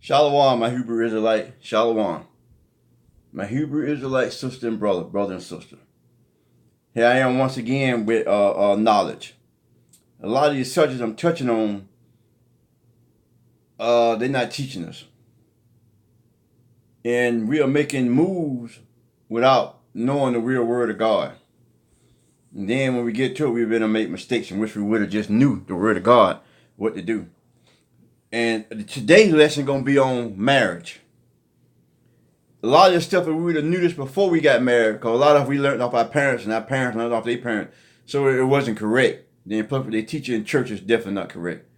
Shalom, my Hebrew Israelite. Shalom. My Hebrew Israelite sister and brother and sister. Here I am once again with knowledge. A lot of these subjects I'm touching on, they're not teaching us. And we are making moves without knowing the real word of God. And then when we get to it, we're going to make mistakes in which we would have just knew the word of God, what to do. And today's lesson going to be on marriage. A lot of this stuff, we would have knew this before we got married, because a lot of we learned off our parents, and our parents learned off their parents. So it wasn't correct. Then plus what they teach in church is definitely not correct.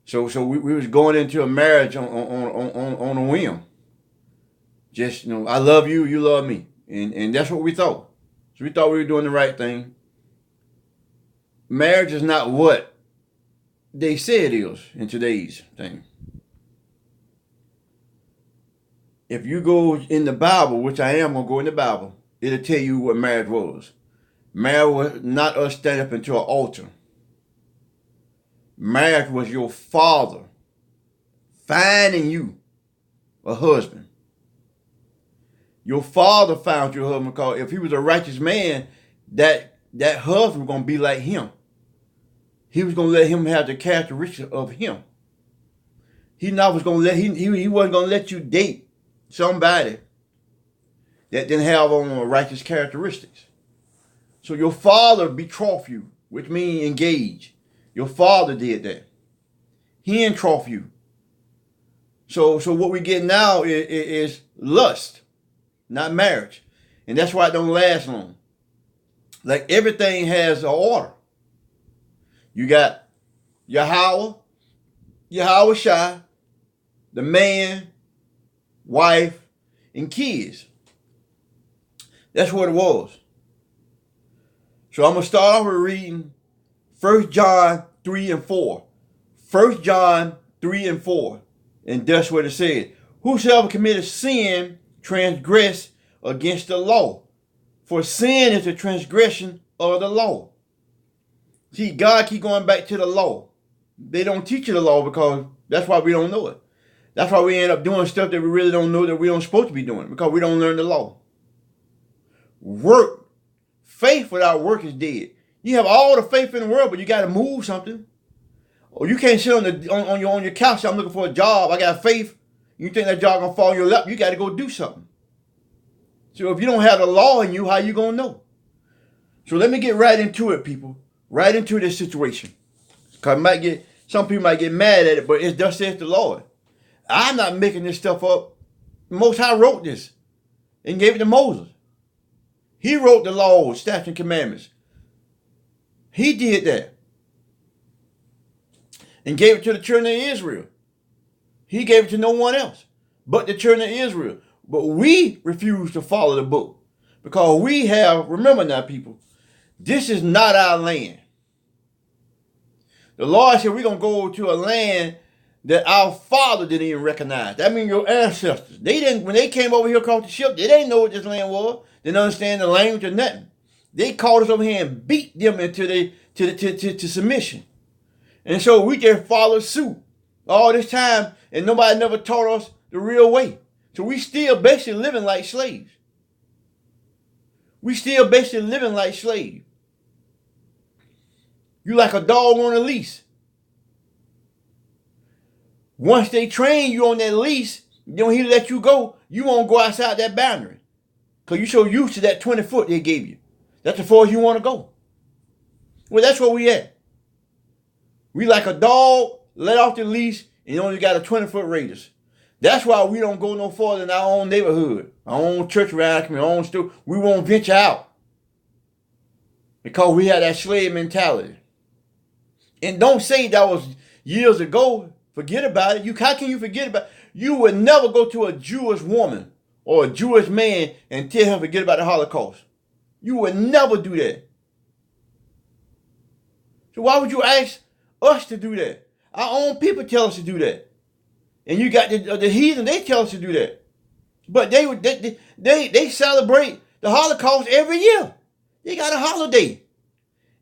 So we was going into a marriage on a whim. Just, I love you, you love me. And that's what we thought. So we thought we were doing the right thing. Marriage is not what they say it is in today's thing. If you go in the Bible, which I am going to go in the Bible, it'll tell you what marriage was. Marriage was not us standing up into an altar. Marriage was your father finding you a husband. Your father found you a husband because if he was a righteous man, that husband was going to be like him. He was going to let him have the characteristics of him. He wasn't going to let you date somebody that didn't have on righteous characteristics. So your father betrothed you, which means engage. Your father did that. He betrothed you. So what we get now is lust, not marriage. And that's why it don't last long. Like everything has an order. You got Yahweh Shai, the man, wife, and kids. That's what it was. So I'm going to start off with reading 1 John 3 and 4. 1 John 3 and 4. And that's what it said. Whosoever committed sin transgress against the law. For sin is the transgression of the law. See, God keep going back to the law. They don't teach you the law because that's why we don't know it. That's why we end up doing stuff that we really don't know that we don't supposed to be doing because we don't learn the law. Work. Faith without work is dead. You have all the faith in the world, but you got to move something. Or you can't sit on your couch. I'm looking for a job. I got faith. You think that job gonna fall in your lap? You got to go do something. So if you don't have the law in you, how you gonna know? So let me get right into it, people. Right into this situation. Because some people might get mad at it, but it's thus saith the Lord. I'm not making this stuff up. The Most High wrote this and gave it to Moses. He wrote the laws, statutes, and commandments. He did that. And gave it to the children of Israel. He gave it to no one else but the children of Israel. But we refuse to follow the book. Because we have, remember now people, this is not our land. The Lord said we're going to go to a land that our father didn't even recognize. That means your ancestors. When they came over here across the ship, they didn't know what this land was. They didn't understand the language or nothing. They called us over here and beat them into to submission. And so we just followed suit all this time, and nobody never taught us the real way. So we still basically living like slaves. We still basically living like slaves. You like a dog on a leash. Once they train you on that leash, he let you go, you won't go outside that boundary. Because you're so used to that 20 foot they gave you. That's as far as you want to go. Well, that's where we at. We like a dog, let off the leash, and only got a 20-foot radius. That's why we don't go no farther in our own neighborhood, our own church around, our own store. We won't venture out. Because we had that slave mentality. And don't say that was years ago. Forget about it. How can you forget about it? You would never go to a Jewish woman or a Jewish man and tell him forget about the Holocaust. You would never do that. So why would you ask us to do that? Our own people tell us to do that. And you got the heathen, they tell us to do that. But they celebrate the Holocaust every year. They got a holiday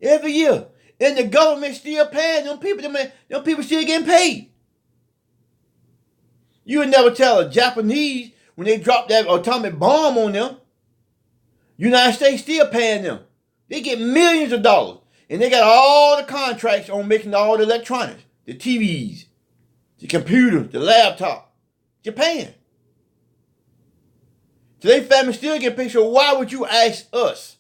every year. And the government still paying them people. Them people still getting paid. You would never tell a Japanese when they drop that atomic bomb on them. United States still paying them. They get millions of dollars. And they got all the contracts on making all the electronics, the TVs, the computers, the laptop. Japan. Today family still get paid. So why would you ask us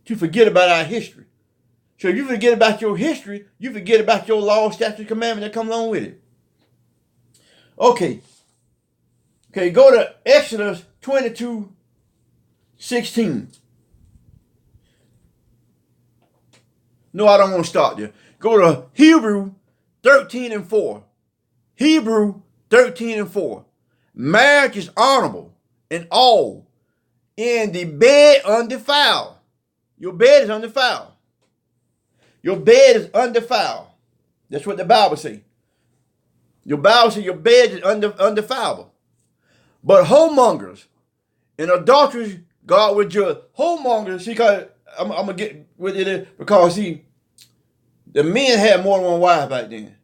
to forget about our history? So if you forget about your history, you forget about your law, statute, commandment that come along with it. Okay, go to Exodus 22:16. No, I don't want to start there. Go to Hebrew 13:4. Hebrew 13:4. Marriage is honorable in all, and the bed undefiled. Your bed is undefiled. Your bed is undefiled. That's what the Bible says. Your Bible says your bed is undefilable. But whoremongers and adulterers, God will judge. Whoremongers, see, because I'm going to get with it because, see, the men had more than one wife back then.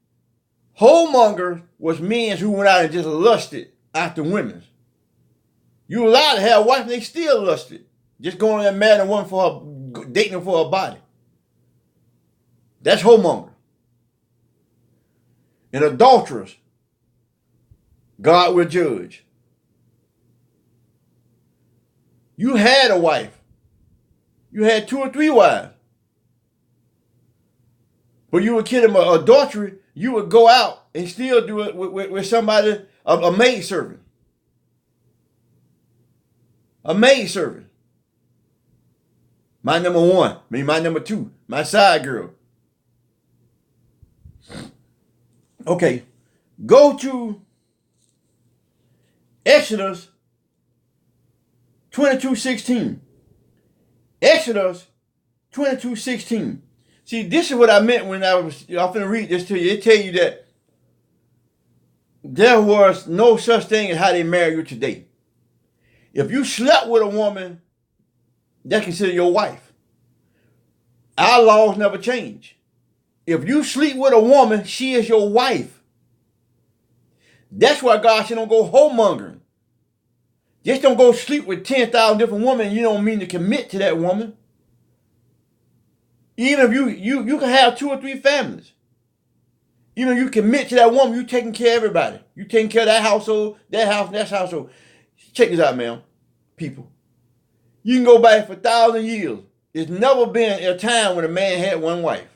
Whoremongers was men who went out and just lusted after women. You allowed to have a wife and they still lusted. Just going and marrying one for her, dating her for her body. That's whoremonger. And adulterers, God will judge. You had a wife. You had 2 or 3 wives. But you would commit adultery, you would go out and still do it with somebody, a maidservant. A maidservant. My number 1, my number 2, my side girl. Okay, go to Exodus 22:16. Exodus 22:16. See, this is what I meant when I'm finna read this to you. It tell you that there was no such thing as how they marry you today. If you slept with a woman, that's considered your wife. Our laws never change. If you sleep with a woman, she is your wife. That's why God said don't go whoremongering. Just don't go sleep with 10,000 different women. You don't mean to commit to that woman. Even if you can have 2 or 3 families. Even if you commit to that woman, you taking care of everybody. You taking care of that household, that house, and that household. Check this out, man. People. You can go back for 1,000 years. There's never been a time when a man had one wife.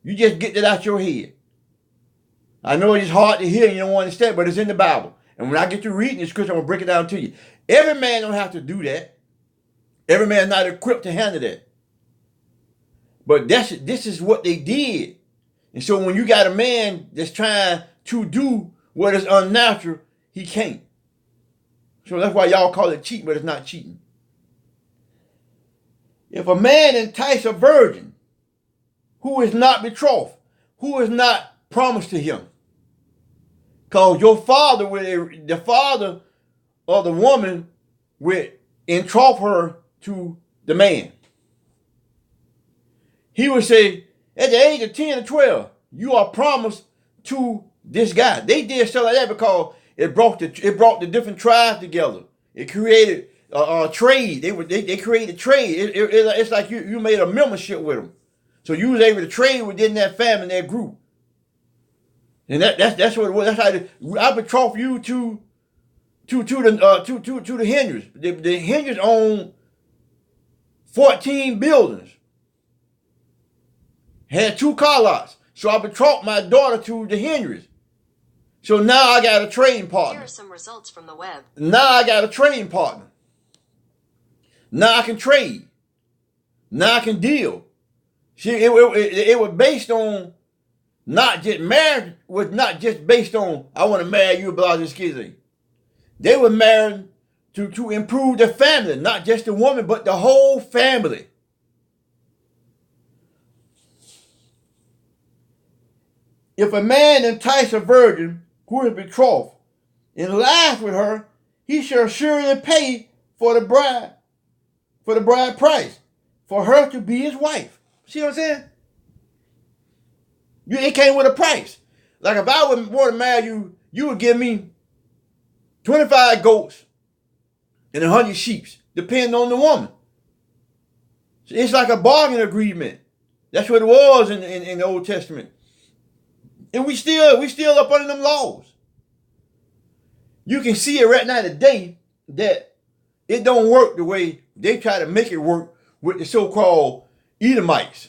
You just get that out your head. I know it's hard to hear and you don't understand, but it's in the Bible. And when I get to reading the scripture, I'm going to break it down to you. Every man don't have to do that. Every man is not equipped to handle that. But this is what they did. And so when you got a man that's trying to do what is unnatural, he can't. So that's why y'all call it cheating, but it's not cheating. If a man entice a virgin who is not betrothed, who is not promised to him, because your father, the father of the woman, will entrap her to the man. He would say, at the age of 10 or 12, you are promised to this guy. They did stuff like that because it brought the different tribes together. It created trade. They created trade. It's like you made a membership with them. So you was able to trade within that family, that group. And that's what it was. That's how I betrothed you to the Henrys. The Henrys own 14 buildings. Had 2 car lots. So I betrothed my daughter to the Henrys. So now I got a trading partner. Here are some results from the web. Now I got a trading partner. Now I can trade. Now I can deal. See, it was based on not just marriage was not just based on I want to marry you, blah, this kid. They were married to improve the family, not just the woman, but the whole family. If a man entice a virgin who is betrothed and lies with her, he shall surely pay for the bride price, for her to be his wife. See what I'm saying? It came with a price. Like if I would want to marry you, you would give me 25 goats and 100 sheep, depending on the woman. It's like a bargain agreement. That's what it was in the Old Testament. And we still up under them laws. You can see it right now today that it don't work the way they try to make it work with the so-called Edomites.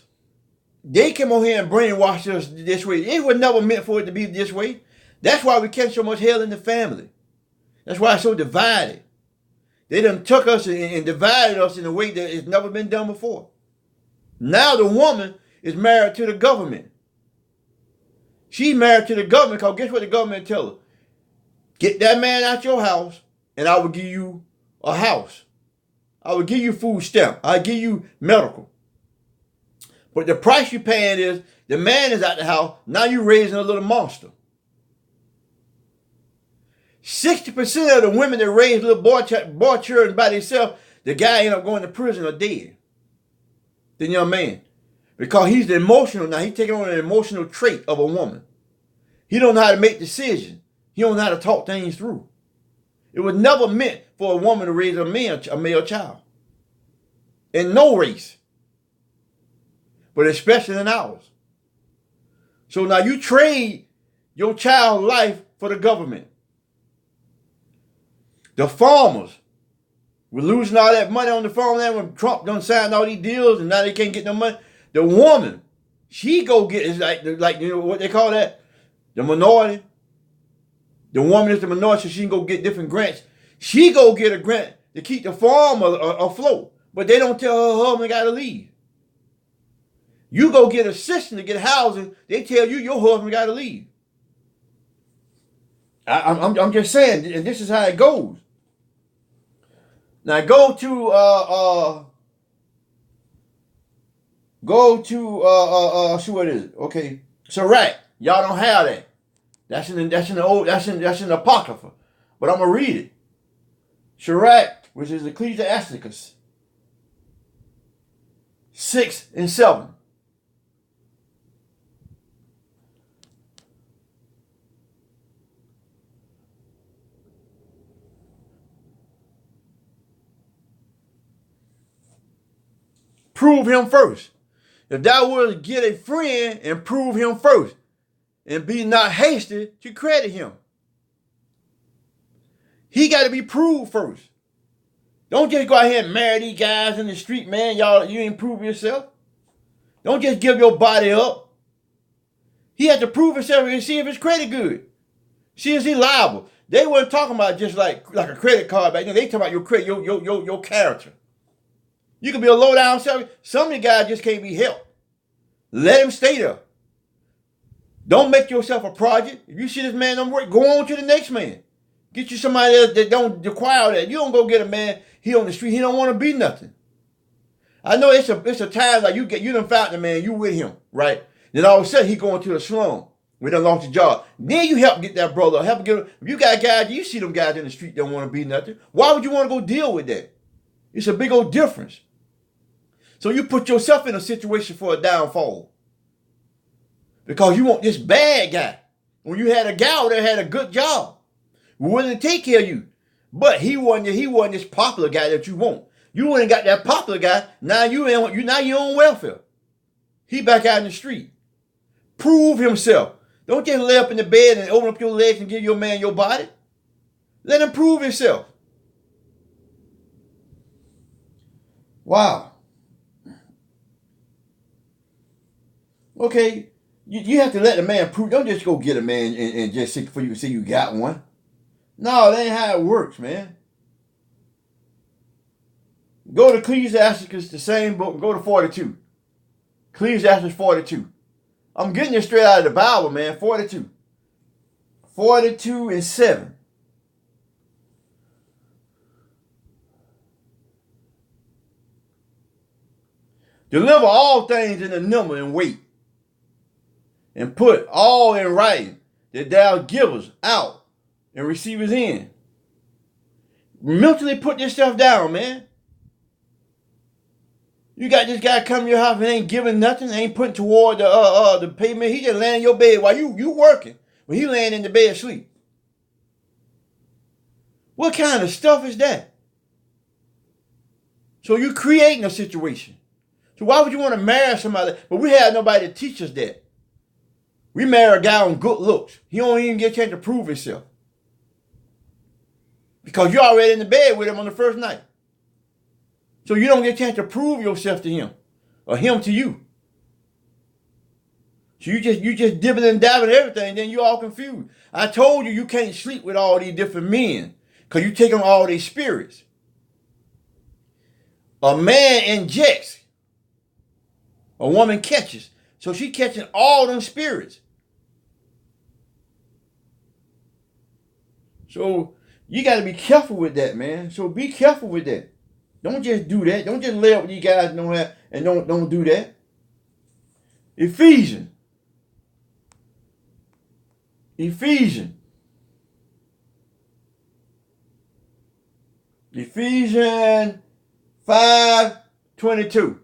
They come on here and brainwash us this way. It was never meant for it to be this way. That's why we catch so much hell in the family. That's why it's so divided. They done took us and divided us in a way that has never been done before. Now the woman is married to the government. She's married to the government because guess what the government tell her? Get that man out your house and I will give you a house. I will give you food stamp. I'll give you medical. But the price you're paying is the man is out the house. Now you're raising a little monster. 60% of the women that raise little boy children by themselves, the guy end up going to prison or dead. The young man. Because he's the emotional now. He's taking on an emotional trait of a woman. He don't know how to make decisions. He don't know how to talk things through. It was never meant for a woman to raise a male child. In no race. But especially in ours. So now you trade your child's life for the government. The farmers were losing all that money on the farmland when Trump done signed all these deals and now they can't get no money. The woman, she go get, it's like you know what they call that? The minority. The woman is the minority, so she can go get different grants. She go get a grant to keep the farm afloat. But they don't tell her husband got to leave. You go get assistance to get housing, they tell you your husband got to leave. I'm just saying, and this is how it goes. Now go to see what it is. Okay, Sirach. Y'all don't have that. That's in the Apocrypha. But I'm gonna read it. Sirach, which is Ecclesiasticus 6 and 7. Prove him first. If thou wouldst get a friend, and prove him first, and be not hasty to credit him. He got to be proved first. Don't just go out here and marry these guys in the street, man. Y'all, you ain't prove yourself. Don't just give your body up. He had to prove himself and see if his credit good. See if he liable. They weren't talking about just like a credit card back then. They talking about your credit, your character. You could be a low down self. Some of the guys just can't be helped. Let him stay there. Don't make yourself a project. If you see this man don't work, go on to the next man. Get you somebody else that don't require that. You don't go get a man, he on the street, he don't want to be nothing. I know it's a time like you done found the man, you with him, right? Then all of a sudden he going to the slum. We done lost a job. Then you help get that brother, help get him. If you got guys, you see them guys in the street don't want to be nothing. Why would you want to go deal with that? It's a big old difference. So you put yourself in a situation for a downfall. Because you want this bad guy. When you had a gal that had a good job, willing to take care of you. But he wasn't this popular guy that you want. You went and got that popular guy, now you're on welfare. He back out in the street. Prove himself. Don't just lay up in the bed and open up your legs and give your man your body. Let him prove himself. Wow. Okay, you have to let the man prove. Don't just go get a man and just see for you to see you got one. No, that ain't how it works, man. Go to Ecclesiasticus, the same book, go to 42. Ecclesiastes 42. I'm getting this straight out of the Bible, man. 42. 42 and 7. Deliver all things in the number and weight. And put all in writing that thou givest out and receivest in. Mentally put this stuff down, man. You got this guy coming to your house and ain't giving nothing, ain't putting toward the payment. He just laying in your bed while you working. When he laying in the bed asleep. What kind of stuff is that? So you're creating a situation. So why would you want to marry somebody? But we had nobody to teach us that. We marry a guy on good looks. He don't even get a chance to prove himself. Because you're already in the bed with him on the first night. So you don't get a chance to prove yourself to him. Or him to you. So you just dibbling and dabbling everything, and then you all confused. I told you you can't sleep with all these different men. Because you take on all these spirits. A man injects. A woman catches. So she catching all them spirits. So you got to be careful with that, man. So be careful with that. Don't just do that. Don't just lay up with these guys and don't do that. Ephesians 5:22.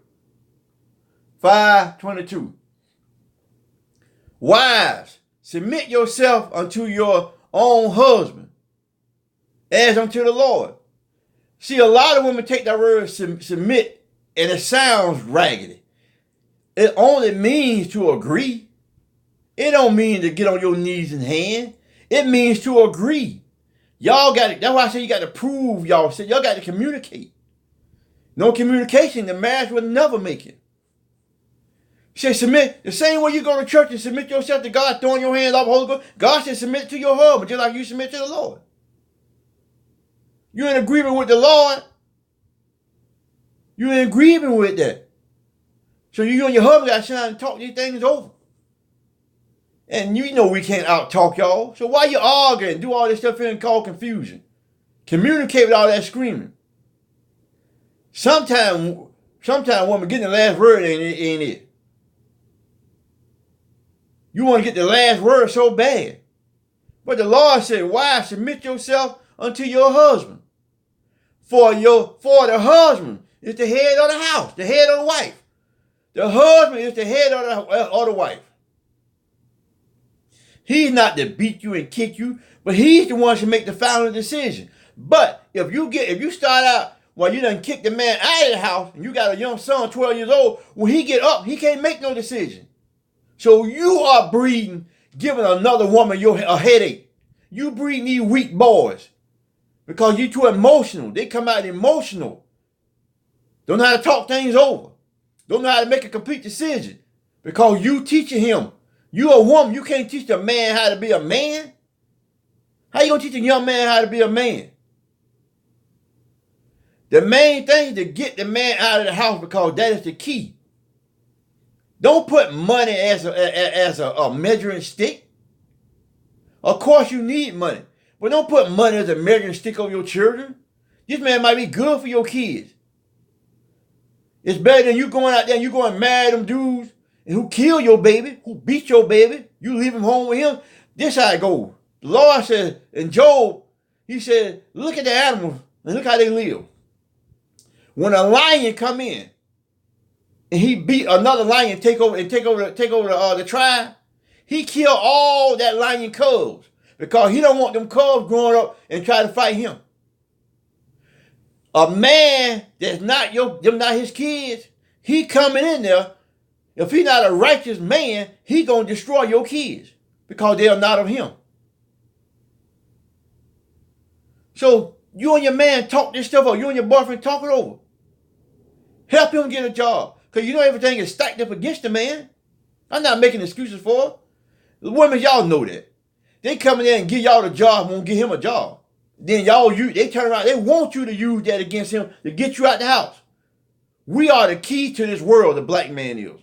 5:22. Wives, submit yourself unto your own husband, as unto the Lord. See, a lot of women take that word submit, and it sounds raggedy. It only means to agree. It don't mean to get on your knees and hands. It means to agree. Y'all got it. That's why I say you got to prove y'all. Y'all got to communicate. No communication, the marriage will never make it. Say submit the same way you go to church and submit yourself to God, throwing your hands off the Holy Ghost. God said submit to your husband, just like you submit to the Lord. You're in agreement with the Lord. You're in agreement with that. So you and your husband got to sit down and talk these things over. And you know we can't out-talk y'all. So why you arguing? Do all this stuff here and cause confusion. Communicate with all that screaming. Sometimes women getting the last word ain't it. You want to get the last word so bad. But the Lord said, wives, submit yourself unto your husband. For the husband is the head of the house, the head of the wife. The husband is the head of the wife. He's not to beat you and kick you, but he's the one to make the final decision. But if you start out while you done kick the man out of the house and you got a young son, 12 years old, when he get up, he can't make no decision. So you are giving another woman a headache. You breeding these weak boys because you're too emotional. They come out emotional. Don't know how to talk things over. Don't know how to make a complete decision because you teaching him. You a woman. You can't teach a man how to be a man. How you gonna teach a young man how to be a man? The main thing is to get the man out of the house because that is the key. Don't put money as a measuring stick. Of course you need money, but don't put money as a measuring stick on your children. This man might be good for your kids. It's better than you going out there and you going to marry them dudes who kill your baby, who beat your baby. You leave him home with him. This how it goes. The Lord said in Job, he said, look at the animals and look how they live. When a lion come in and he beat another lion, take over the tribe, he kill all that lion cubs because he don't want them cubs growing up and try to fight him. A man that's not his kids, he coming in there. If he's not a righteous man, he gonna destroy your kids because they are not of him. So you and your man talk this stuff over. You and your boyfriend talk it over. Help him get a job. Because you know everything is stacked up against the man. I'm not making excuses for it. The women, y'all know that. They come in there and give y'all the job, won't give him a job. Then they turn around, they want you to use that against him to get you out the house. We are the key to this world, the black man is.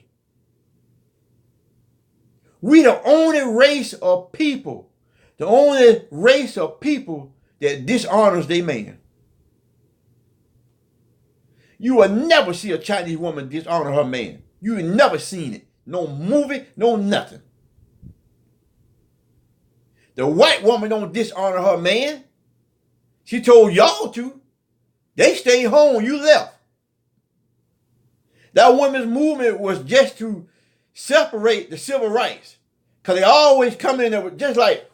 We the only race of people that dishonors their man. You will never see a Chinese woman dishonor her man. You will never seen it. No movie, no nothing. The white woman don't dishonor her man. She told y'all to. They stayed home, you left. That women's movement was just to separate the civil rights. Because they always come in there with, just like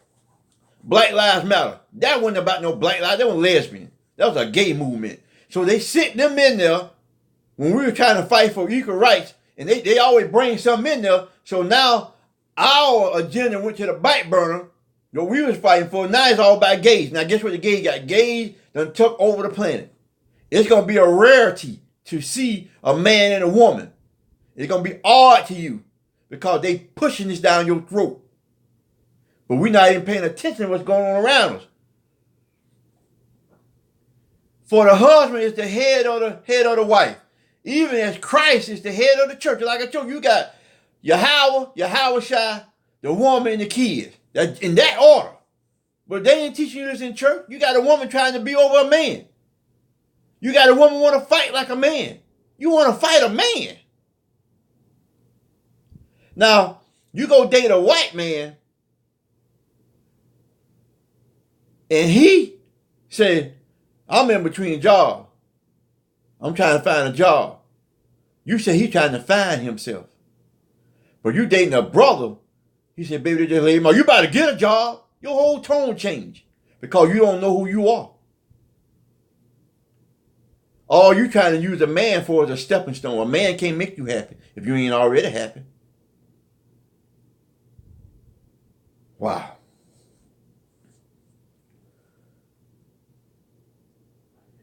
Black Lives Matter. That wasn't about no black lives. That was lesbian. That was a gay movement. So they sit them in there when we were trying to fight for equal rights, and they always bring something in there. So now our agenda went to the back burner. What we was fighting for, now it's all about gays. Now guess what the gays got? Gays done took over the planet. It's going to be a rarity to see a man and a woman. It's going to be odd to you because they pushing this down your throat. But we're not even paying attention to what's going on around us. For the husband is the head of the wife. Even as Christ is the head of the church. Like I told you, you got Yahweh Shai, the woman, and the kids. In that order. But they ain't teaching you this in church. You got a woman trying to be over a man. You got a woman want to fight like a man. You want to fight a man. Now, you go date a white man, and he said, I'm in between jobs. I'm trying to find a job. You say he's trying to find himself. But you dating a brother, he said, baby, they just laid him out. You about to get a job. Your whole tone changed because you don't know who you are. All you trying to use a man for is a stepping stone. A man can't make you happy if you ain't already happy. Wow.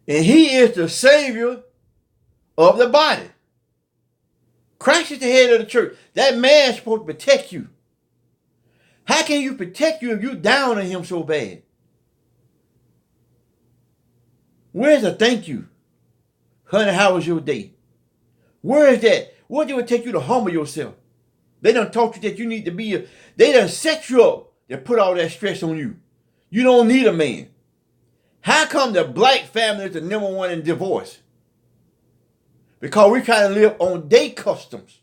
And he is the savior of the body. Christ is the head of the church. That man's supposed to protect you. How can you protect you if you down on him so bad? Where's the thank you? Honey, how was your day? Where is that? What did it take you to humble yourself? They done taught you that you need to be they done set you up to put all that stress on you. You don't need a man. How come the black family is the number one in divorce? Because we're trying to live on their customs.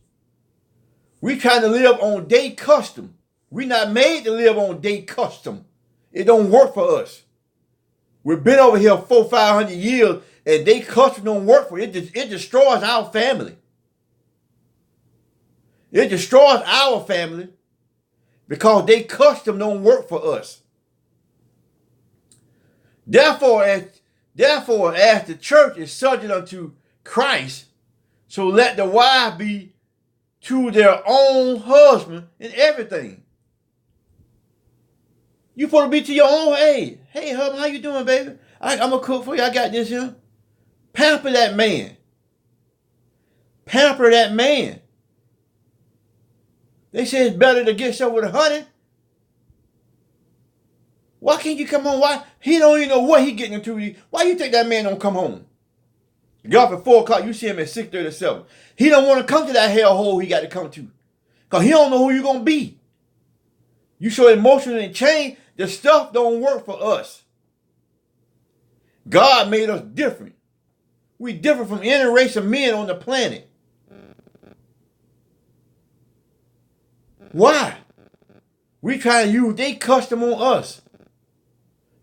We're trying to live on their custom. We're not made to live on their custom. It don't work for us. We've been over here 400-500 years and their custom don't work for it. It destroys our family. It destroys our family because their custom don't work for us. Therefore, as the church is subject unto Christ, so let the wives be to their own husband in everything. You supposed to be to your own. Hey, husband, how you doing, baby? I'm gonna cook for you. I got this here. Pamper that man. Pamper that man. They say it's better to get something with honey. Why can't you come home? Why? He don't even know what he getting into. Why you think that man don't come home? You get off at 4 o'clock, you see him at 6:37. He don't want to come to that hellhole he got to come to. Because he don't know who you're going to be. You so emotionally changed, the stuff don't work for us. God made us different. We different from any race of men on the planet. Why? We try to use their custom on us.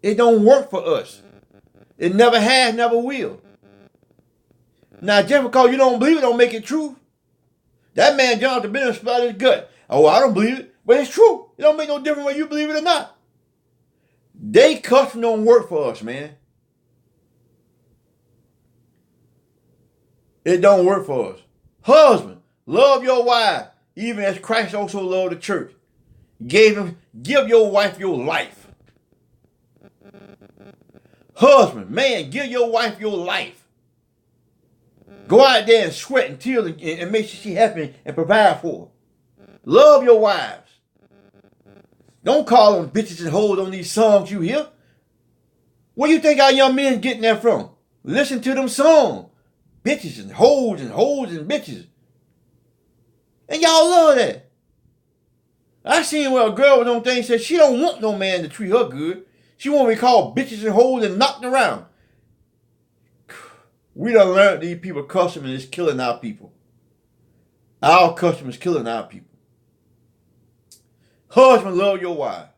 It don't work for us. It never has, never will. Now, just because you don't believe it don't make it true. That man jumped the business about his gut. Oh, I don't believe it, but it's true. It don't make no difference whether you believe it or not. They custom don't work for us, man. It don't work for us. Husband, love your wife, even as Christ also loved the church. Give your wife your life. Husband, man, give your wife your life. Go out there and sweat and tear and make sure she's happy and provide for her. Love your wives. Don't call them bitches and hoes on these songs you hear. Where you think our young men getting that from? Listen to them songs. Bitches and hoes and bitches. And y'all love that. I seen where a girl was on things said she don't want no man to treat her good. She want to be called bitches and hoes and knocked around. We done learned these people custom and it's killing our people. Our custom is killing our people. Husband, love your wife.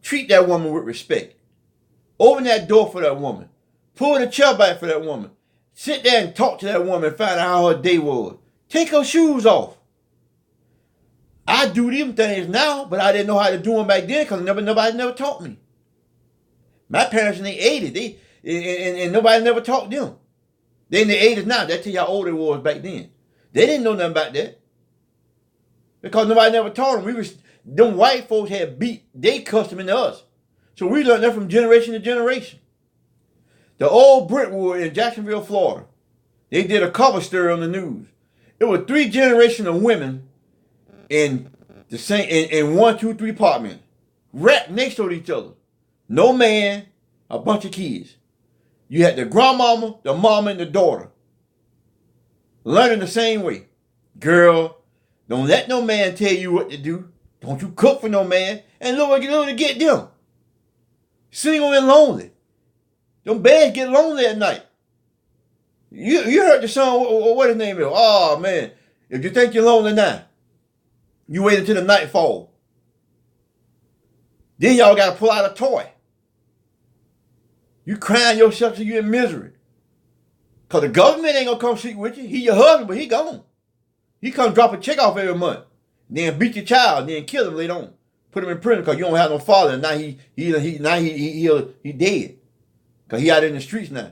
Treat that woman with respect. Open that door for that woman. Pull the chair back for that woman. Sit there and talk to that woman and find out how her day was. Take her shoes off. I do them things now, but I didn't know how to do them back then because nobody never taught me. My parents in the 80s, and nobody never taught them. They in the 80s now. That tell you how old they was back then. They didn't know nothing about that. Because nobody never taught them. Them white folks had beat their custom into us. So we learned that from generation to generation. The old Brentwood in Jacksonville, Florida, they did a cover story on the news. It was 3 generations of women in the same in 1, 2, 3 apartments, wrapped next to each other. No man, a bunch of kids. You had the grandmama, the mama, and the daughter learning the same way. Girl, don't let no man tell you what to do. Don't you cook for no man. And Lord, to get them. Single and lonely. Them beds get lonely at night. You heard the song, what his name is? Oh, man. If you think you're lonely now, you wait until the nightfall. Then y'all got to pull out a toy. You crying yourself till you're in misery. Because the government ain't going to come sleep with you. He your husband, but he gone. He come drop a check off every month. Then beat your child, then kill him later on. Put him in prison because you don't have no father. And now he dead. Because he out in the streets now.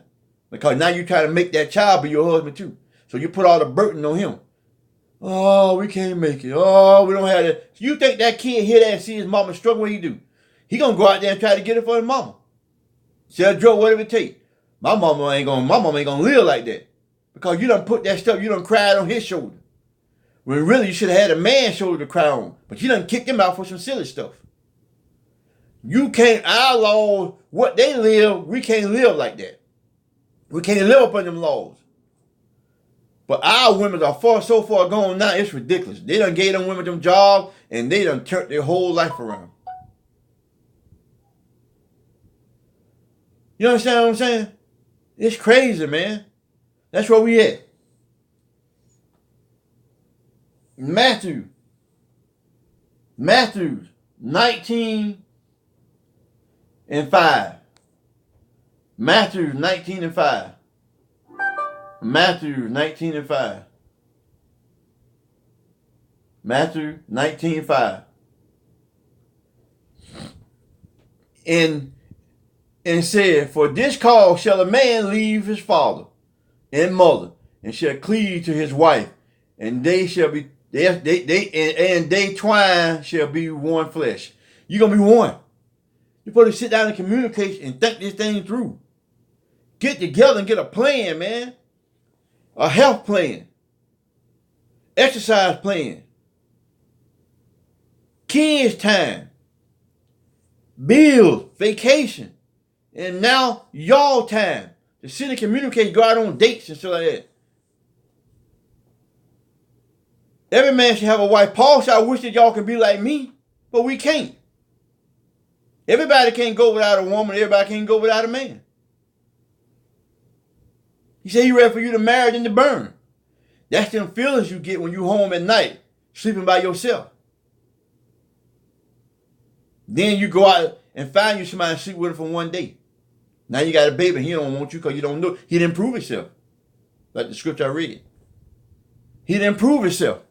Because now you try to make that child be your husband too. So you put all the burden on him. Oh, we can't make it. Oh, we don't have that. So you think that kid hear that and see his mama struggle? What he do? He gonna go out there and try to get it for his mama. Sell drugs, whatever it take. My mama ain't gonna live like that. Because you done put that stuff, you done cried on his shoulder. When really you should have had a man's shoulder to cry on. But you done kicked him out for some silly stuff. You can't outlaw what they live. We can't live like that. We can't live up under them laws. But our women are so far gone now, it's ridiculous. They done gave them women them jobs and they done turned their whole life around. You understand what I'm saying? It's crazy, man. That's where we at. Matthew 19 and 5. Matthew 19 and 5. Matthew 19 and 5. Matthew 19 and 5. And said, for this cause shall a man leave his father and mother, and shall cleave to his wife, and they shall be they twine shall be one flesh. You're gonna be one. You're supposed to sit down and communicate and think this thing through. Get together and get a plan, man. A health plan. Exercise plan. Kids time. Bills, vacation. And now y'all time. To sit and communicate, go out on dates and stuff like that. Every man should have a wife. Paul said, I wish that y'all could be like me, but we can't. Everybody can't go without a woman. Everybody can't go without a man. He said he ready for you to marry and to burn. That's them feelings you get when you home at night, sleeping by yourself. Then you go out and find you somebody to sleep with for one day. Now you got a baby and he don't want you because you don't know. He didn't prove himself. Like the scripture I read. He didn't prove himself.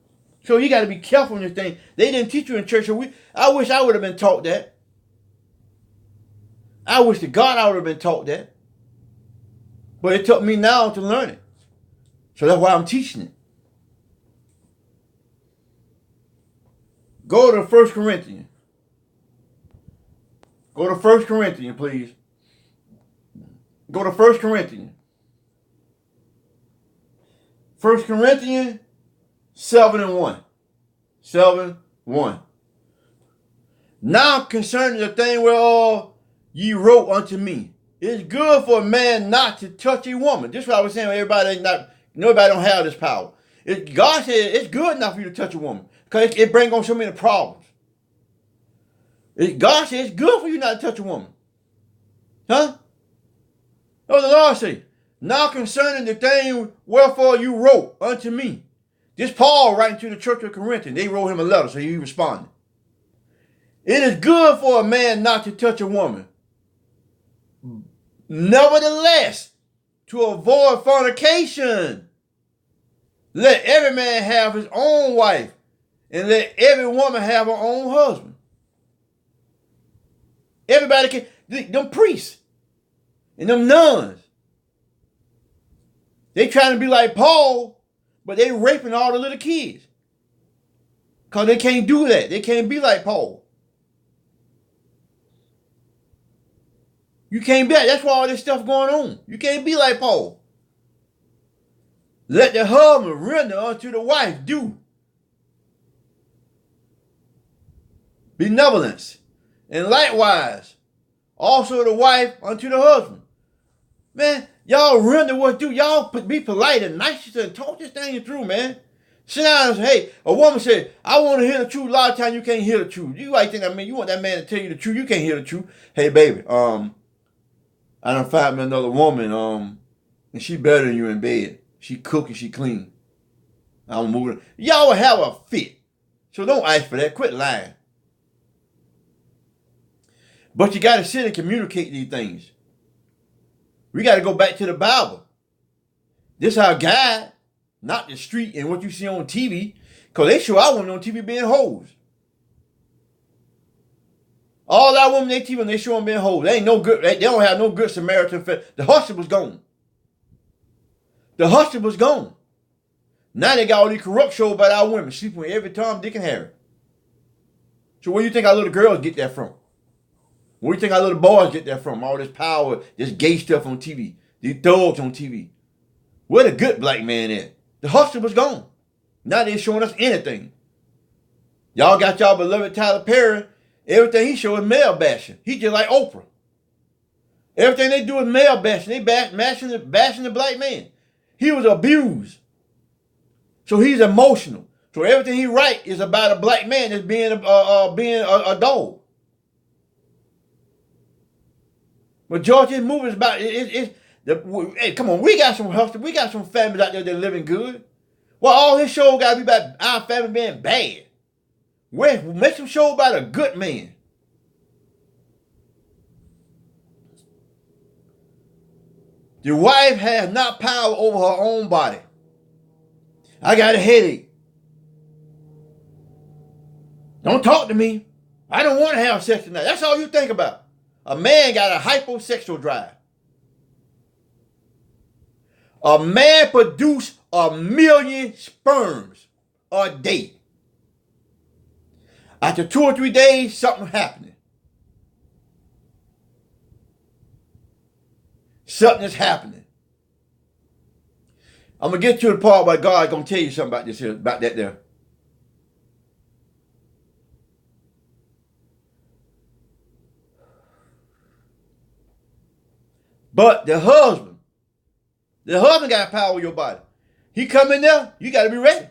So you got to be careful on this thing. They didn't teach you in church. So I wish I would have been taught that. I wish to God I would have been taught that. But it took me now to learn it. So that's why I'm teaching it. Go to 1 Corinthians. Go to 1 Corinthians, please. Go to 1 Corinthians. 1 Corinthians 7:1. 7:1. Now concerning the thing whereof ye wrote unto me, it's good for a man not to touch a woman. This is what I was saying. Nobody don't have this power. God said it's good enough for you to touch a woman because it brings on so many problems. God said it's good for you not to touch a woman. Huh? What the Lord say? Now concerning the thing wherefore you wrote unto me. This Paul writing to the church of Corinth. They wrote him a letter, so he responded. It is good for a man not to touch a woman. Nevertheless, to avoid fornication, let every man have his own wife, and let every woman have her own husband. Everybody can. them priests and them nuns. They trying to be like Paul, but they raping all the little kids. Because they can't do that. They can't be like Paul. You can't be like, that's why all this stuff going on. You can't be like Paul. Let the husband render unto the wife due benevolence. And likewise, also the wife unto the husband. Man, y'all render what's due. Y'all be polite and nice and talk this thing through, man. Sit down and say, hey, a woman said, I want to hear the truth. A lot of times you can't hear the truth. You like think, you want that man to tell you the truth. You can't hear the truth. Hey, baby, I done found me another woman, and she better than you in bed. She cook and she clean. I'm moving. Y'all will have a fit. So don't ask for that. Quit lying. But you got to sit and communicate these things. We got to go back to the Bible. This our guide, not the street and what you see on TV. Because they show our women on TV being hoes. All our women they TV when they show them being hoes. They ain't no good. They don't have no good Samaritan. The hustle was gone. The hustle was gone. Now they got all these corrupt shows about our women sleeping with every Tom, Dick, and Harry. So where do you think our little girls get that from? Where do you think our little boys get that from? All this power, this gay stuff on TV. These thugs on TV. Where the good black man at? The hustle was gone. Now they showing us anything. Y'all got y'all beloved Tyler Perry. Everything he show is male bashing. He just like Oprah. Everything they do is male bashing. They bashing the black man. He was abused. So he's emotional. So everything he write is about a black man that's being a dog. Majority of his movies about hey, come on, we got some hustle. We got some families out there that living good. Well, all his shows gotta be about our family being bad. Make some show about a good man. The wife has not power over her own body. I got a headache. Don't talk to me. I don't want to have sex tonight. That's all you think about. A man got a hyposexual drive. A man produces 1 million sperms a day. After 2 or 3 days, something happening. Something is happening. I'm going to get to the part where God's going to tell you something about this here, about that there. But the husband got power over your body. He come in there, you got to be ready.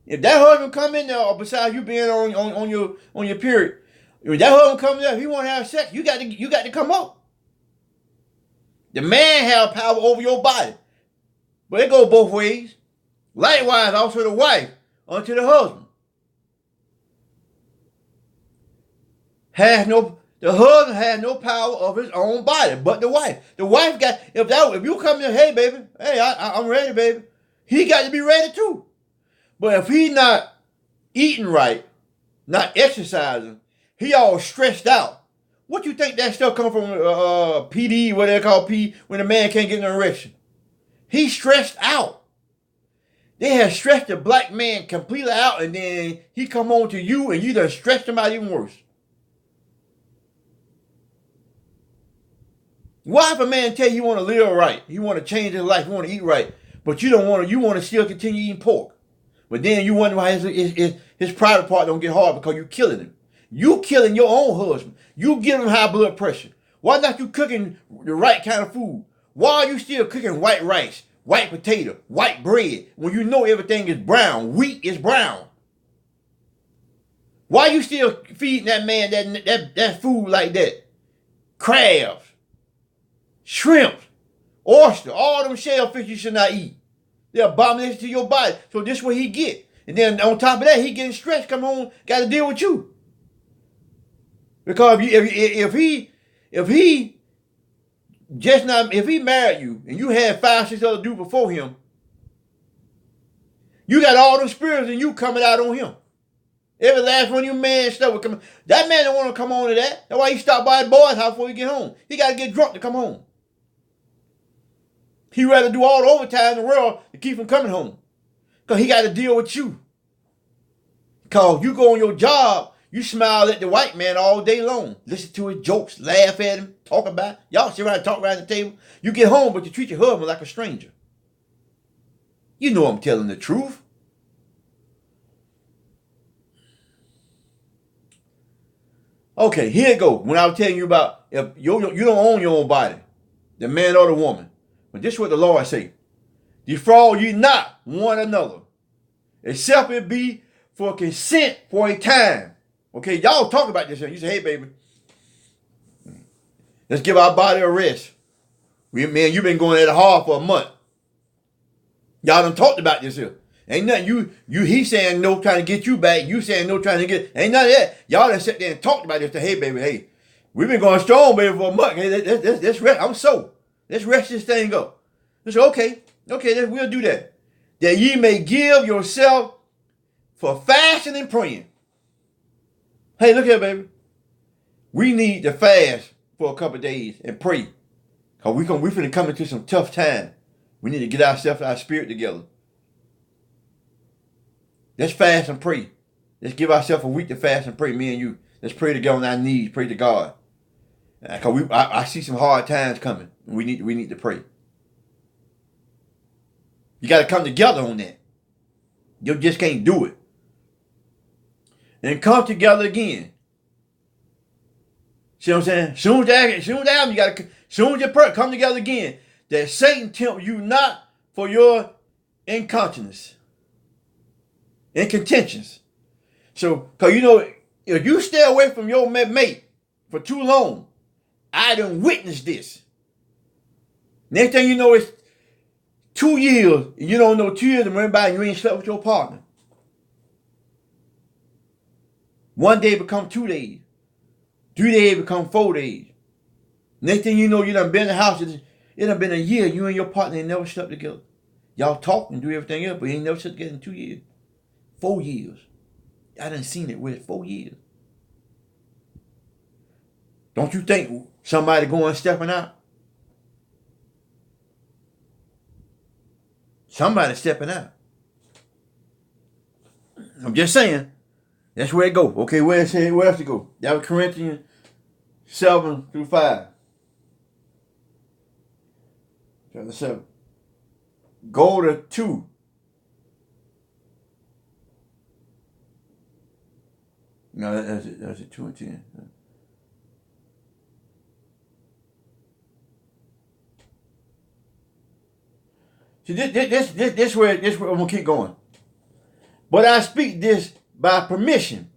If that husband come in there, or besides you being on your period, if that husband come in there, if he want to have sex, you got to come up. The man have power over your body. But it goes both ways. Likewise, also the wife unto the husband. The husband has no power of his own body, but the wife. The wife got, if you come in, hey baby, hey, I'm ready, baby. He got to be ready too. But if he not eating right, not exercising, he all stressed out. What you think that stuff come from PD, what they call P, when a man can't get an erection? He's stressed out. They have stressed the black man completely out, and then he come on to you and you done stressed him out even worse. Why if a man tell you want to live right, you want to change his life, you want to eat right, but you don't want to, you want to still continue eating pork. But then you wonder why his private part don't get hard because you killing him. You killing your own husband. You giving him high blood pressure. Why not you cooking the right kind of food? Why are you still cooking white rice, white potato, white bread, when you know everything is brown? Wheat is brown. Why you still feeding that man that food like that? Crabs, shrimp, oyster, all them shellfish you should not eat. They're abomination to your body. So this is what he get. And then on top of that, he getting stressed, come home, got to deal with you. Because if he married you and you had 5, 6 other dudes before him, you got all them spirits and you coming out on him. Every last one of you men stuff will come. That man don't want to come on to that. That's why he stopped by the boy's house before he get home. He got to get drunk to come home. He rather do all the overtime in the world to keep him coming home. Because he got to deal with you. Because you go on your job, you smile at the white man all day long. Listen to his jokes, laugh at him, talk about it. Y'all sit around and talk around the table. You get home, but you treat your husband like a stranger. You know I'm telling the truth. Okay, here it go. When I was telling you about if you don't own your own body, the man or the woman. But this is what the Lord say. Defraud ye not one another, except it be for consent for a time. Okay, y'all talk about this. You say, hey, baby, let's give our body a rest. Man, you've been going at it hard for a month. Y'all done talked about this here. Ain't nothing he saying no trying to get you back. You saying no trying to get, ain't none of that. Y'all done sit there and talked about this. Say, hey, baby, hey, we've been going strong, baby, for a month. Hey, let's rest. I'm so. Let's rest this thing up. Let's say, okay, we'll do that. That ye may give yourself for fasting and praying. Hey, look here, baby. We need to fast for a couple of days and pray. Because we finna come into some tough time. We need to get ourselves and our spirit together. Let's fast and pray. Let's give ourselves a week to fast and pray, me and you. Let's pray together on our knees, pray to God. Because I see some hard times coming. We need to pray. You got to come together on that. You just can't do it. And come together again. See what I'm saying? Soon as you come together again, that Satan tempt you not for your incontinence and contentions. So, because if you stay away from your mate for too long, I done witnessed this. Next thing you know, it's 2 years, and you don't know 2 years and run by and you ain't slept with your partner. One day become 2 days. 3 days become 4 days. Next thing you know, you done been in the house, it done been a year, you and your partner ain't never slept together. Y'all talk and do everything else, but you ain't never slept together in 2 years. 4 years. I done seen it with 4 years. Don't you think somebody going stepping out? Somebody stepping out. I'm just saying. That's where it go. Okay, where else to go? That was Corinthians 7-5. Chapter 7. Go to 2. No, that's it. 2 and 10. See, this where I'm gonna keep going. But I speak this by permission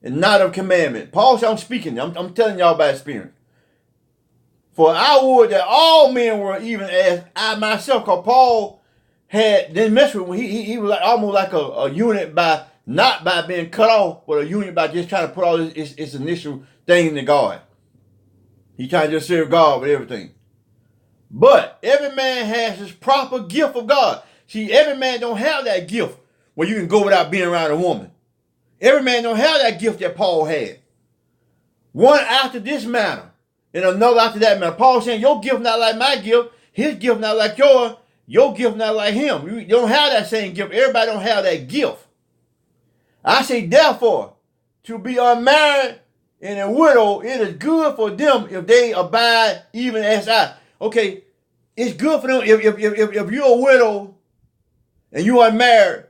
and not of commandment. Paul said, I'm speaking. I'm telling y'all by experience. For I would that all men were even as I myself. Because Paul didn't mess with me. He was almost like a unit by not by being cut off, but a unit by just trying to put all his initial thing into God. He trying to just serve God with everything. But every man has his proper gift of God. See, every man don't have that gift where you can go without being around a woman. Every man don't have that gift that Paul had. One after this manner, and another after that manner. Paul saying, your gift not like my gift, his gift not like yours, your gift not like him. You don't have that same gift. Everybody don't have that gift. I say, therefore, to be unmarried and a widow, it is good for them if they abide even as I. Okay, it's good for them if you're a widow and you're unmarried.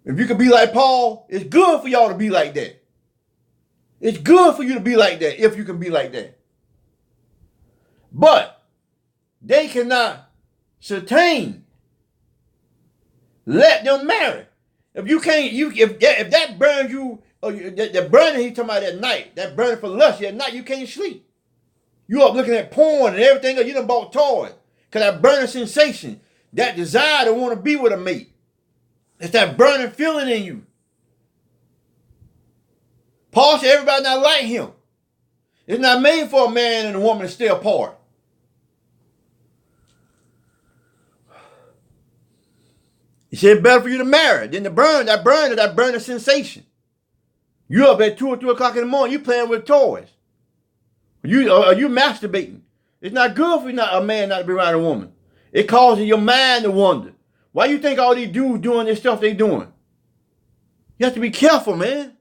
If you can be like Paul, it's good for y'all to be like that. It's good for you to be like that if you can be like that. But they cannot sustain. Let them marry. If you can't, if that burns you, that burning he's talking about at night, that burning for lust at night, you can't sleep. You up looking at porn and everything else. You done bought toys. Because that burning sensation, that desire to want to be with a mate, it's that burning feeling in you. Paul said everybody not like him. It's not made for a man and a woman to stay apart. You said it's better for you to marry than to burn. That burner sensation. You up at 2 or 3 o'clock in the morning, you playing with toys. Are you masturbating? It's not good for a man not to be around a woman. It causes your mind to wonder. Why you think all these dudes doing this stuff they doing? You have to be careful, man.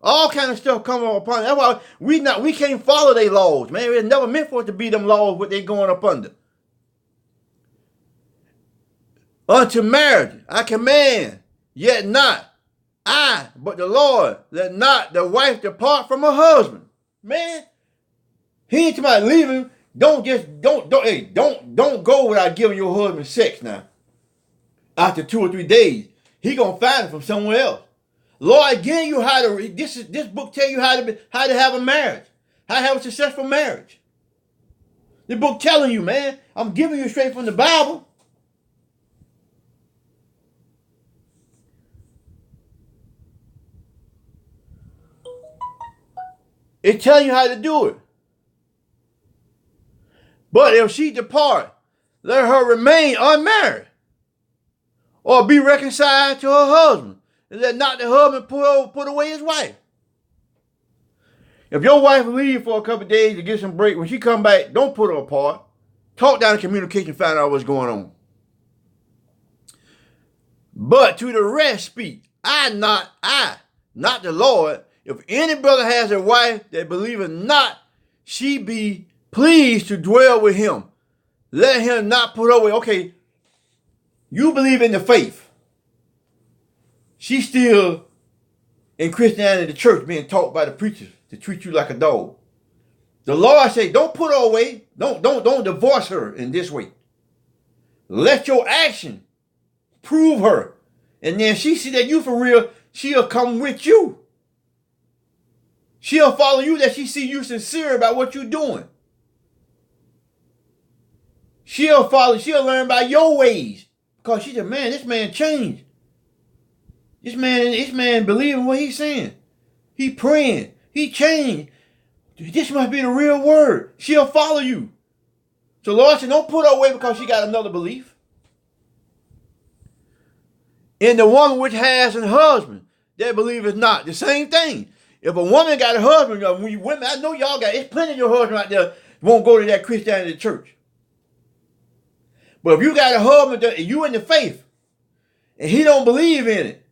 All kind of stuff come upon. That's why we can't follow their laws, man. It's never meant for it to be them laws what they going up under. Unto marriage I command, yet not I, but the Lord, let not the wife depart from her husband. Man, he ain't talking about leaving. Don't go without giving your husband sex now. After 2 or 3 days, he gonna find it from somewhere else. Lord, again, you how to this book tell you how to have a marriage, how to have a successful marriage. The book telling you, man. I'm giving you straight from the Bible. It tells you how to do it. But if she depart, let her remain unmarried, or be reconciled to her husband, and let not the husband put away his wife. If your wife leave for a couple of days to get some break, when she come back, don't put her apart. Talk down the communication, find out what's going on. But to the rest speak, not the Lord. If any brother has a wife that believeth not, she be pleased to dwell with him. Let him not put away. Okay, you believe in the faith. She's still in Christianity, the church, being taught by the preachers to treat you like a dog. The Lord say, don't put her away. Don't divorce her in this way. Let your action prove her. And then she see that you for real, she'll come with you. She'll follow you, that she see you sincere about what you're doing. She'll learn by your ways. Because she said, man, this man changed. This man believing what he's saying. He praying. He changed. This must be the real word. She'll follow you. So Lord said, don't put her away because she got another belief. In the woman which has a husband, that believeth not. The same thing. If a woman got a husband, when you women, I know y'all got, it's plenty of your husband out there won't go to that Christianity church. But if you got a husband and you in the faith, and he don't believe in it,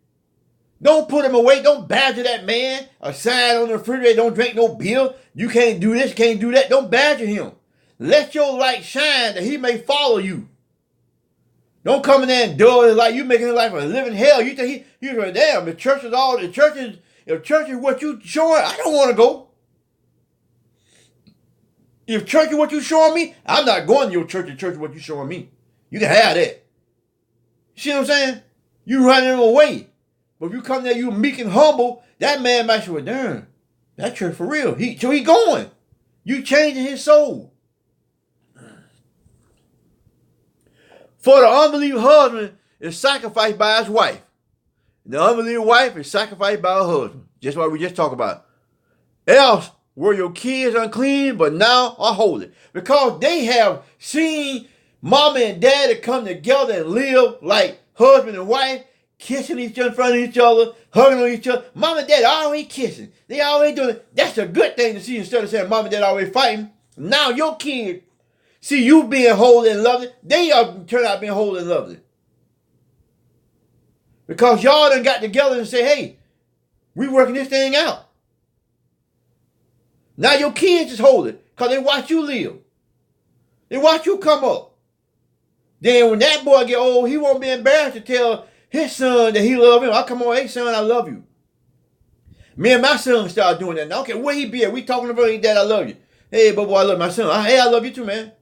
don't put him away. Don't badger that man. A sign on the refrigerator, don't drink no beer. You can't do this, can't do that. Don't badger him. Let your light shine that he may follow you. Don't come in there and dull his life. You making his life a living hell. You think he's like, damn, if church is what you showing, I don't want to go. If church is what you showing me, I'm not going to your church. If church is what you showing me. You can have that. You see what I'm saying? You running him away. But if you come there, you meek and humble, that man might say, well, darn, that church for real. So he going. You changing his soul. For the unbelieving husband is sacrificed by his wife. The unbelieving wife is sacrificed by her husband. Just what we just talked about. Else were your kids unclean, but now are holy. Because they have seen mama and daddy come together and live like husband and wife, kissing each other in front of each other, hugging on each other. Mom and dad always kissing. They always doing it. That's a good thing to see instead of saying mom and dad always fighting. Now your kids see you being holy and lovely. They turn out being holy and lovely. Because y'all done got together and say, hey, we working this thing out. Now your kids is holy because they watch you live. They watch you come up. Then when that boy get old, he won't be embarrassed to tell his son that he love him. I come on, hey son, I love you. Me and my son start doing that. Now, okay, where he be at? We talking about his dad, I love you. Hey, boy, I love my son. Hey, I love you too, man.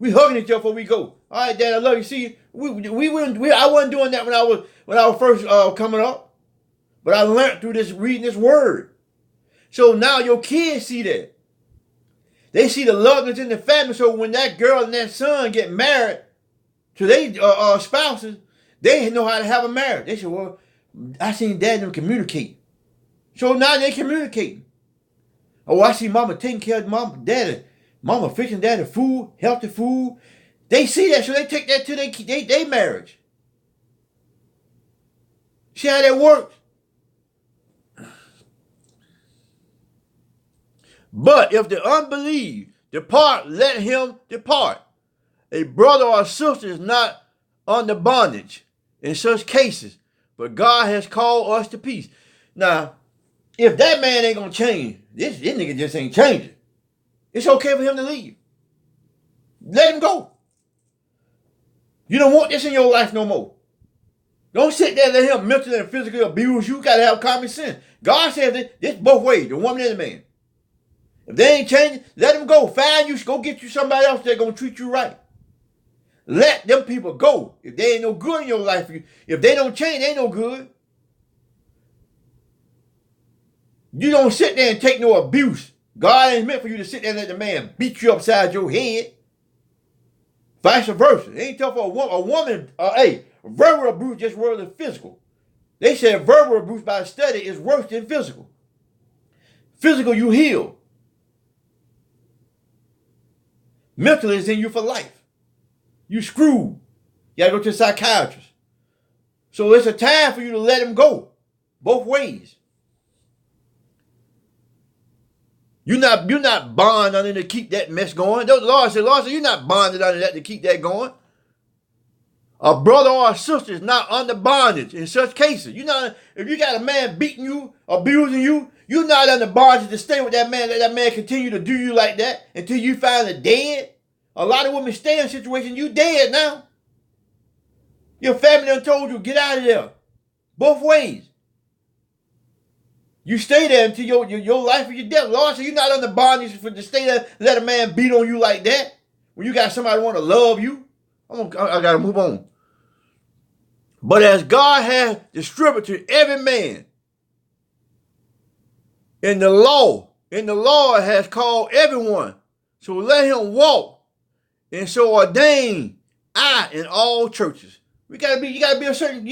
We hugging each other before we go. All right, dad, I love you. See, I wasn't doing that when I was first coming up, but I learned through reading this word. So now your kids see that. They see the love that's in the family. So when that girl and that son get married to their spouses, they know how to have a marriage. They say, well, I seen dad and them communicate. So now they communicating. Oh, I see mama taking care of mama, daddy. Mama fixing daddy food, healthy food. They see that, so they take that to their marriage. See how that works? But if the unbelief depart, let him depart. A brother or a sister is not under bondage in such cases, but God has called us to peace. Now, if that man ain't gonna change, this nigga just ain't changing. It's okay for him to leave. Let him go. You don't want this in your life no more. Don't sit there and let him mentally and physically abuse you. You gotta have common sense. God says this both ways, the woman and the man. If they ain't changing, let them go. Find you, go get you somebody else that's gonna treat you right. Let them people go. If they ain't no good in your life, if they don't change, they ain't no good. You don't sit there and take no abuse. God ain't meant for you to sit there and let the man beat you upside your head. Vice versa. It ain't tough for a woman. Verbal abuse just worse than physical. They said verbal abuse by study is worse than physical. Physical, you heal. Mentally, it's in you for life. You screwed. You gotta go to a psychiatrist. So it's a time for you to let him go. Both ways. You're not bonded under to keep that mess going. The Lord said, you're not bonded under that to keep that going. A brother or a sister is not under bondage in such cases. If you got a man beating you, abusing you, you're not under bondage to stay with that man, let that man continue to do you like that until you finally dead. A lot of women stay in situations, you dead now. Your family done told you, get out of there. Both ways. You stay there until your life or your death. Lord said you're not under bondage to stay there, let a man beat on you like that. When you got somebody want to love you. I got to move on. But as God has distributed to every man in the law has called everyone. So let him walk. And so ordain I in all churches. You gotta be a certain,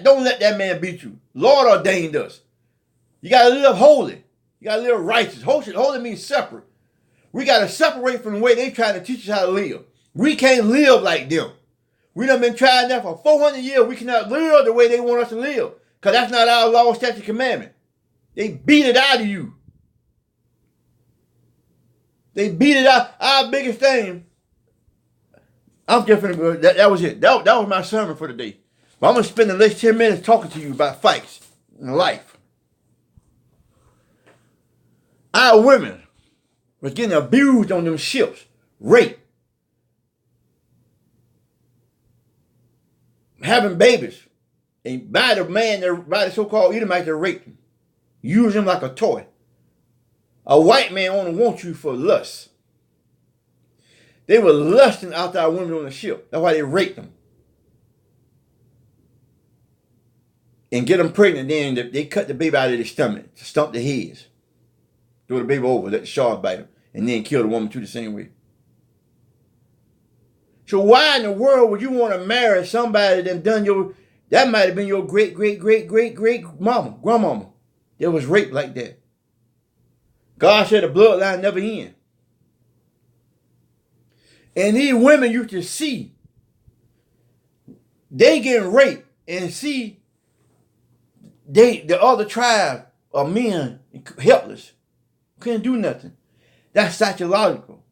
don't let that man beat you. Lord ordained us. You gotta live holy. You gotta live righteous. Holy means separate. We gotta separate from the way they trying to teach us how to live. We can't live like them. We done been trying that for 400 years. We cannot live the way they want us to live. Because that's not our law, statute, commandment. They beat it out of you. They beat it out. Our biggest thing, I'm just finna, that was it. That was my sermon for today. But I'm going to spend the next 10 minutes talking to you about fights in life. Our women was getting abused on them ships, raped, having babies, and by the so-called Edomites that raped them, use them like a toy. A white man only wants you for lust. They were lusting after our women on the ship. That's why they raped them. And get them pregnant, then they cut the baby out of their stomach to stump their heads. Throw the baby over, let the shark bite them, and then kill the woman too the same way. So why in the world would you want to marry somebody that might have been your great mama, grandmama, that was raped like that? God said the bloodline never ends. And these women used to see they getting raped and see the other tribe of men helpless. Couldn't do nothing. That's psychological.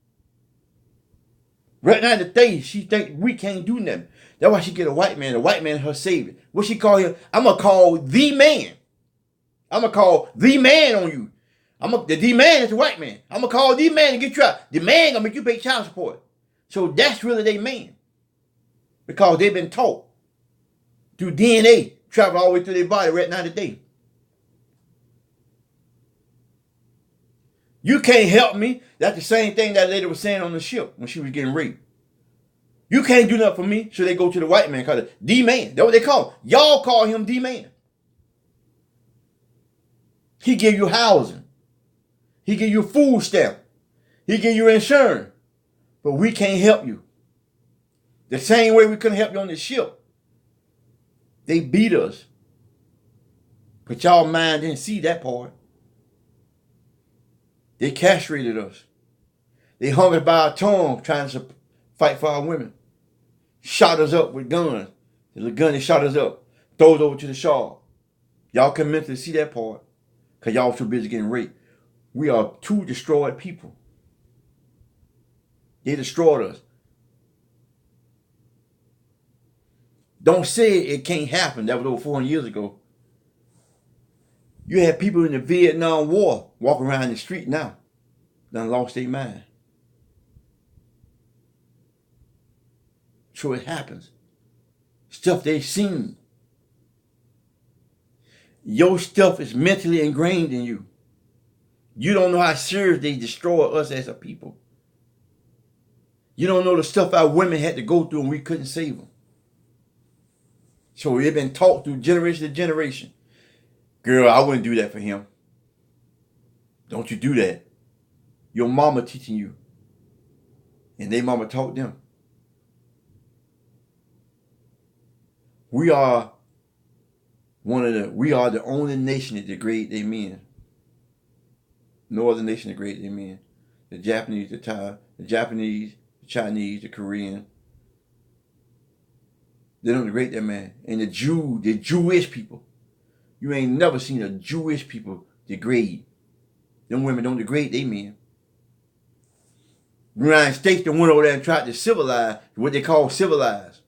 Right now today, she think we can't do nothing. That's why she get a white man. The white man her savior. What she call him? I'm going to call the man. I'm going to call the man on you. The man is the white man. I'm going to call the man to get you out. The man going to make you pay child support. So that's really their man. Because they've been taught through DNA, travel all the way through their body right now today. You can't help me. That's the same thing that lady was saying on the ship when she was getting raped. You can't do nothing for me. So they go to the white man, called the man. That's what they call him. Y'all call him the man. He give you housing. He give you food stamp. He give you insurance. But we can't help you. The same way we couldn't help you on the ship. They beat us. But y'all mind didn't see that part. They castrated us. They hung us by our tongue trying to fight for our women. Shot us up with guns. The gun that shot us up. Throw it over to the shark. Y'all can mentally see that part because y'all too busy getting raped. We are two destroyed people. They destroyed us. Don't say it can't happen. That was over 400 years ago. You had people in the Vietnam War walking around the street now. Done lost their mind. So it happens. Stuff they've seen. Your stuff is mentally ingrained in you. You don't know how serious they destroy us as a people. You don't know the stuff our women had to go through and we couldn't save them. So it's been taught through generation to generation. Girl, I wouldn't do that for him. Don't you do that. Your mama teaching you. And they mama taught them. We are the only nation that degrade their men. No other nation degrade their men. The Japanese, the Japanese, the Chinese, the Korean. They don't degrade their man. And the Jewish people. You ain't never seen a Jewish people degrade. Them women don't degrade their men. The United States that went over there and tried to civilize, what they call civilize.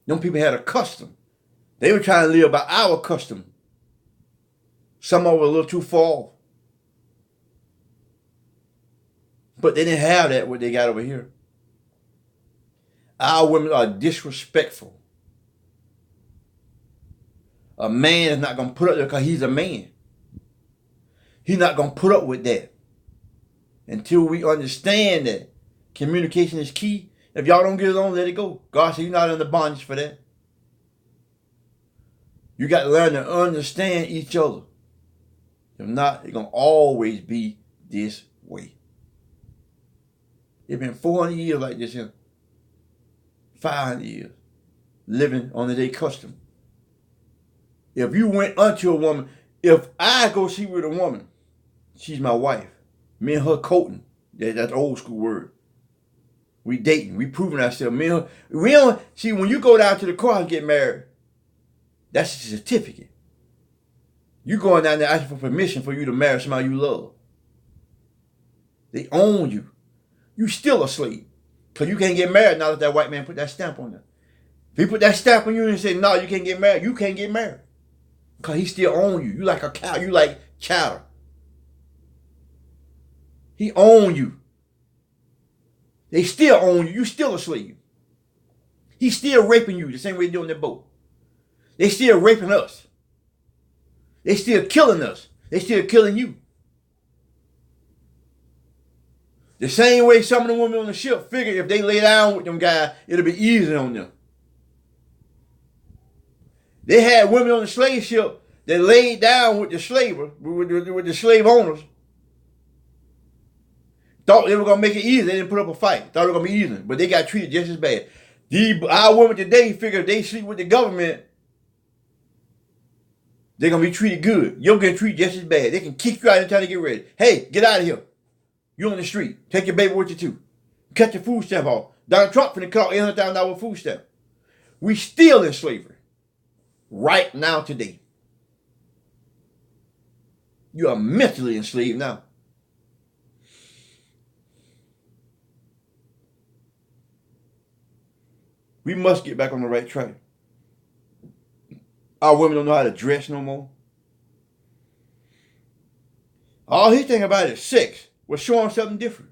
Them people had a custom. They were trying to live by our custom. Some of them were a little too far. But they didn't have that, what they got over here. Our women are disrespectful. A man is not going to put up there because he's a man. He's not going to put up with that. Until we understand that communication is key. If y'all don't get along, let it go. God said you're not under bondage for that. You got to learn to understand each other. If not, it's going to always be this way. It's been 400 years like this here. 500 years. Living under their custom. If you went unto a woman, if I go see with a woman, she's my wife. Me and her courting. That's old school word. We dating. We proving ourselves. Me and her. We don't see when you go down to the car and get married. That's a certificate. You going down there asking for permission for you to marry somebody you love. They own you. You still a slave. Because you can't get married now that white man put that stamp on you. If he put that stamp on you and say, no, you can't get married, you can't get married. Because he still owns you. You like a cow. You like cattle. He owns you. They still own you. You still a slave. He's still raping you the same way they do on that boat. They still raping us. They still killing us. They still killing you. The same way some of the women on the ship figure if they lay down with them guys, it'll be easy on them. They had women on the slave ship that laid down with the slaver, with the slave owners. Thought they were going to make it easy. They didn't put up a fight. Thought it was going to be easy. But they got treated just as bad. Our women today figure if they sleep with the government, they're going to be treated good. You're going to get treated just as bad. They can kick you out anytime they get ready. Hey, get out of here. You're on the street. Take your baby with you too. Cut your food stamp off. Donald Trump finna cut $800,000 food stamp. We still in slavery. Right now today. You are mentally enslaved now. We must get back on the right track. Our women don't know how to dress no more. All he thinking about is sex. Well, show him something different.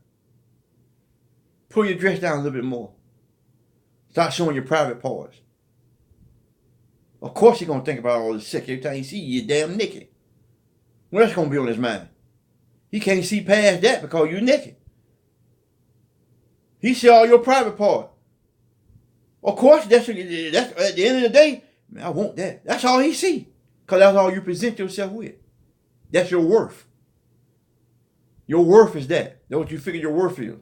Pull your dress down a little bit more. Start showing your private parts. Of course he's going to think about all this sex every time he see you damn naked. Well, that's going to be on his mind. He can't see past that because you're naked. He see all your private part. Of course, that's at the end of the day, man, I want that. That's all he see. Because that's all you present yourself with. That's your worth. Your worth is that. That's what you figure your worth is.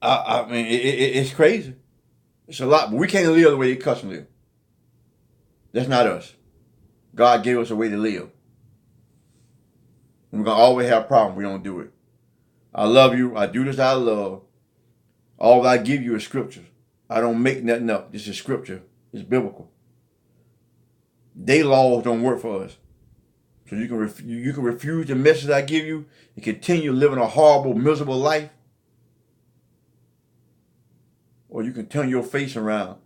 I mean, it's crazy. It's a lot, but we can't live the way they custom live. That's not us. God gave us a way to live. And we're going to always have a problem if we don't do it. I love you. I do this out of love. All I give you is scriptures. I don't make nothing up. This is scripture. It's biblical. They laws don't work for us. So you can refuse the message I give you and continue living a horrible, miserable life. Or you can turn your face around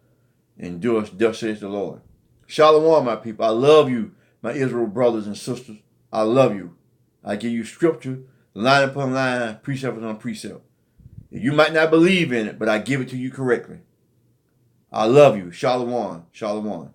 and do as thus says the Lord. Shalom, my people. I love you, my Israel brothers and sisters. I love you. I give you scripture, line upon line, precept upon precept. You might not believe in it, but I give it to you correctly. I love you. Shalom. Shalom.